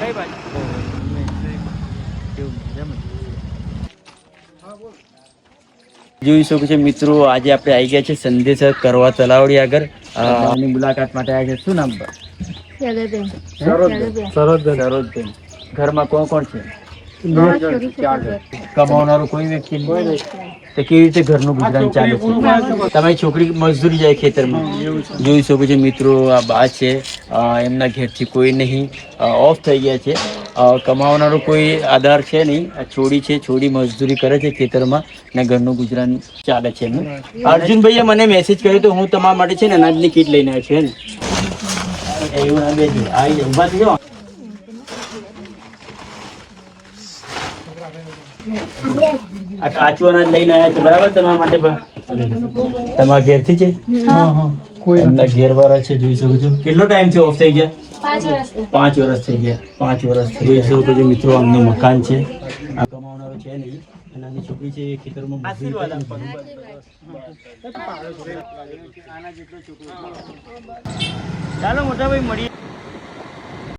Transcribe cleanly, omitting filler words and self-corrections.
કઈ બાજુ જોઈ શકો છો મિત્રો, આજે આપણે આવી ગયા છે સંદેશ કરવા તલાવડી આગળ ની મુલાકાત માટે આવ્યા છે. શું નામ? સરોજબેન. ઘરમાં કોણ કોણ છે? કમાવનારું કોઈ વ્યક્તિ નહીં. તો કેવી રીતે ઘરનું ગુજરાન ચાલે છે? તમારી છોકરી મજદૂરી જાય ખેતરમાં. જોઈ શકો છો મિત્રો, આ બા છે, એમના ઘેરથી કોઈ નહીં, ઓફ થઈ ગયા છે. કમાવનારો કોઈ આધાર છે નહીં. આ છોડી છે, છોડી મજદૂરી કરે છે ખેતરમાં ને ઘરનું ગુજરાન ચાલે છે એમનું. અર્જુનભાઈએ મને મેસેજ કર્યો તો હું તમારા માટે છે ને અનાજની કીટ લઈને આવ્યો છું. એવું ના બેસી આવી ઉભા થઈ જાઓ. આ કાચું અનાજ લઈને આવ્યા છે બરાબર તમારા માટે. તમારા ઘેરથી છે? એમના ઘેરવાળા છે, જોઈ શકો છો. કેટલો ટાઈમ છે ઓફ થઈ ગયા? 5 વર્ષ થઈ ગયા. 5 વર્ષ જોઈ શકો છો મિત્રો, આમનું મકાન છે. આ કમાવનારો છે નહીં. નાની છોકરી છે, ખેતરમાં આશીર્વાદ આપવાનું. ચાલો મોટા ભાઈ મળીએ.